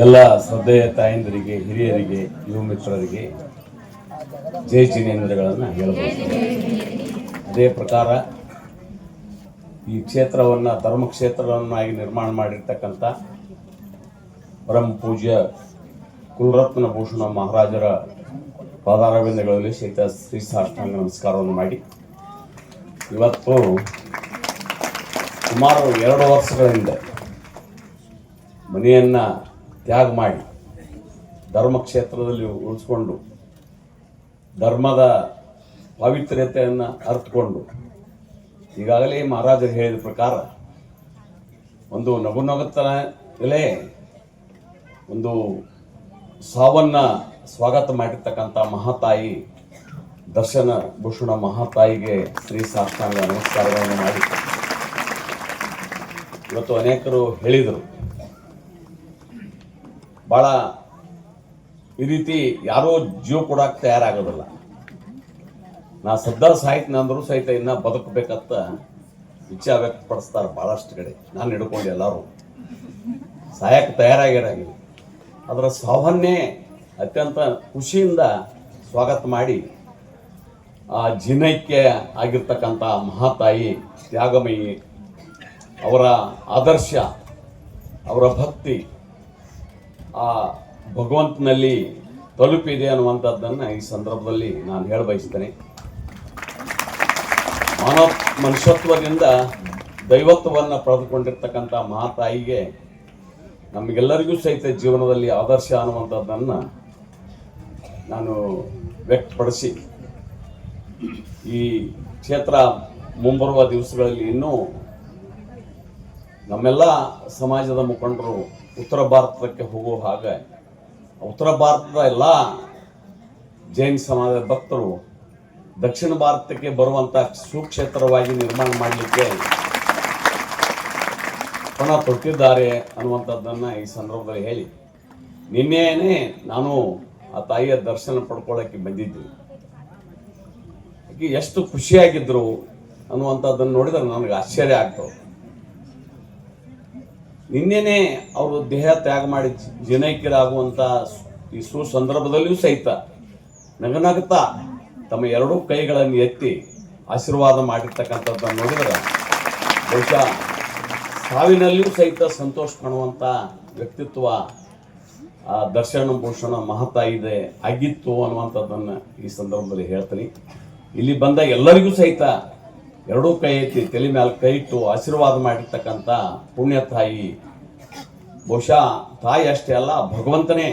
ಎಲ್ಲ ಶ್ರದ್ಧೆಯ ತಾಯಂದಿರಿಗೆ, ಹಿರಿಯರಿಗೆ, ಯುವ ಮಿತ್ರರಿಗೆ ಜೈ ಜಿನೇಂದ್ರಗಳನ್ನು ಹೇಳಬಹುದು. ಅದೇ ಪ್ರಕಾರ ಈ ಕ್ಷೇತ್ರವನ್ನು ಧರ್ಮಕ್ಷೇತ್ರವನ್ನಾಗಿ ನಿರ್ಮಾಣ ಮಾಡಿರ್ತಕ್ಕಂಥ ಪರಮ ಪೂಜ್ಯ ಕುಲರತ್ನ ಭೂಷಣ ಮಹಾರಾಜರ ಪಾದಾರವಿಂದಗಳಲ್ಲಿ ಸಹಿತ ಶ್ರೀ ಸಾಷ್ಟಾಂಗ ನಮಸ್ಕಾರವನ್ನು ಮಾಡಿ, ಇವತ್ತು ಸುಮಾರು 2 ವರ್ಷಗಳಿಂದ ಮನೆಯನ್ನು ತ್ಯಾಗ ಮಾಡಿ ಧರ್ಮಕ್ಷೇತ್ರದಲ್ಲಿ ಉಳಿಸ್ಕೊಂಡು ಧರ್ಮದ ಪಾವಿತ್ರ್ಯತೆಯನ್ನು ಅರ್ಥಕೊಂಡು ಈಗಾಗಲೇ ಮಹಾರಾಜರು ಹೇಳಿದ ಪ್ರಕಾರ ಒಂದು ನಗುನಗುತ್ತಲೇ ಒಂದು ಸಾವನ್ನು ಸ್ವಾಗತ ಮಾಡಿರ್ತಕ್ಕಂಥ ಮಹಾತಾಯಿ ದರ್ಶನ ಭೂಷಣ ಮಹಾತಾಯಿಗೆ ಶ್ರೀ ಸಾಷ್ಟಾಂಗ ನಮಸ್ಕಾರಗಳನ್ನು ಮಾಡಿ, ಇವತ್ತು ಅನೇಕರು ಹೇಳಿದರು, ಭಾಳ ಈ ರೀತಿ ಯಾರೋ ಜೀವ ಕೊಡಕ್ಕೆ ತಯಾರಾಗೋದಿಲ್ಲ. ನಾ ಸದ್ದ ಸಾಹಿತ್ಯ ಅಂದರೂ ಸಹಿತ ಇನ್ನೂ ಬದುಕಬೇಕಂತ ಇಚ್ಛೆ ವ್ಯಕ್ತಪಡಿಸ್ತಾರೆ ಭಾಳಷ್ಟು ಕಡೆ. ನಾನು ಹಿಡ್ಕೊಂಡು ಎಲ್ಲರೂ ಸಾಯಕ್ಕೆ ತಯಾರಾಗಿರಾಗಿದೆ. ಅದರ ಸಾವನ್ನೇ ಅತ್ಯಂತ ಖುಷಿಯಿಂದ ಸ್ವಾಗತ ಮಾಡಿ ಆ ಜಿನೈಕ್ಯ ಆಗಿರ್ತಕ್ಕಂಥ ಮಹಾತಾಯಿ ತ್ಯಾಗಮಯಿ ಅವರ ಆದರ್ಶ, ಅವರ ಭಕ್ತಿ ಆ ಭಗವಂತನಲ್ಲಿ ತಲುಪಿದೆ ಅನ್ನುವಂಥದ್ದನ್ನು ಈ ಸಂದರ್ಭದಲ್ಲಿ ನಾನು ಹೇಳ ಬಯಸ್ತೇನೆ. ಮನುಷ್ಯತ್ವದಿಂದ ದೈವತ್ವವನ್ನು ಪಡೆದುಕೊಂಡಿರ್ತಕ್ಕಂಥ ಮಹಾತಾಯಿಗೆ ನಮಗೆಲ್ಲರಿಗೂ ಸಹಿತ ಜೀವನದಲ್ಲಿ ಆದರ್ಶ ಅನ್ನುವಂಥದ್ದನ್ನು ನಾನು ವ್ಯಕ್ತಪಡಿಸಿ, ಈ ಕ್ಷೇತ್ರ ಮುಂಬರುವ ದಿವಸಗಳಲ್ಲಿ ಇನ್ನೂ ನಮ್ಮೆಲ್ಲ ಸಮಾಜದ ಮುಖಂಡರು ಉತ್ತರ ಭಾರತಕ್ಕೆ ಹೋಗುವ ಹಾಗೆ ಉತ್ತರ ಭಾರತದ ಎಲ್ಲ ಜೈನ ಸಮಾಜದ ಭಕ್ತರು ದಕ್ಷಿಣ ಭಾರತಕ್ಕೆ ಬರುವಂಥ ಸುಕ್ಷೇತ್ರವಾಗಿ ನಿರ್ಮಾಣ ಮಾಡಲಿಕ್ಕೆ ಪಣ ತೊಟ್ಟಿದ್ದಾರೆ ಅನ್ನುವಂಥದ್ದನ್ನು ಈ ಸಂದರ್ಭದಲ್ಲಿ ಹೇಳಿ, ನಿನ್ನೆಯೇ ನಾನು ಆ ತಾಯಿಯ ದರ್ಶನ ಪಡ್ಕೊಳ್ಳೋಕ್ಕೆ ಬಂದಿದ್ದೆ. ಎಷ್ಟು ಖುಷಿಯಾಗಿದ್ದರು ಅನ್ನುವಂಥದ್ದನ್ನು ನೋಡಿದರೆ ನನಗೆ ಆಶ್ಚರ್ಯ ಆಗ್ತವೆ. ನಿನ್ನೆನೇ ಅವರು ದೇಹ ತ್ಯಾಗ ಮಾಡಿ ಜನೈಕ್ಯರಾಗುವಂಥ ಈ ಸುಸಂದರ್ಭದಲ್ಲಿಯೂ ಸಹಿತ ನಗನಗುತ್ತಾ ತಮ್ಮ 2 ಕೈಗಳನ್ನು ಎತ್ತಿ ಆಶೀರ್ವಾದ ಮಾಡಿರ್ತಕ್ಕಂಥದ್ದನ್ನು ನೋಡಿದರೆ ಬಹುಶಃ ಸಾವಿನಲ್ಲಿಯೂ ಸಹಿತ ಸಂತೋಷ ಕಾಣುವಂಥ ವ್ಯಕ್ತಿತ್ವ ಆ ದರ್ಶನ ಭೂಷಣ ಮಹಾತಾಯಿದೆ ಆಗಿತ್ತು ಅನ್ನುವಂಥದ್ದನ್ನು ಈ ಸಂದರ್ಭದಲ್ಲಿ ಹೇಳ್ತೀನಿ. ಇಲ್ಲಿ ಬಂದ ಎಲ್ಲರಿಗೂ ಸಹಿತ 2 ಕೈ ಎತ್ತಿ ತಲೆ ಮೇಲೆ ಕೈ ಇಟ್ಟು ಆಶೀರ್ವಾದ ಮಾಡಿರ್ತಕ್ಕಂಥ ಪುಣ್ಯ ತಾಯಿ, ಬಹುಶಃ ತಾಯಿ ಅಷ್ಟೇ ಅಲ್ಲ ಭಗವಂತನೇ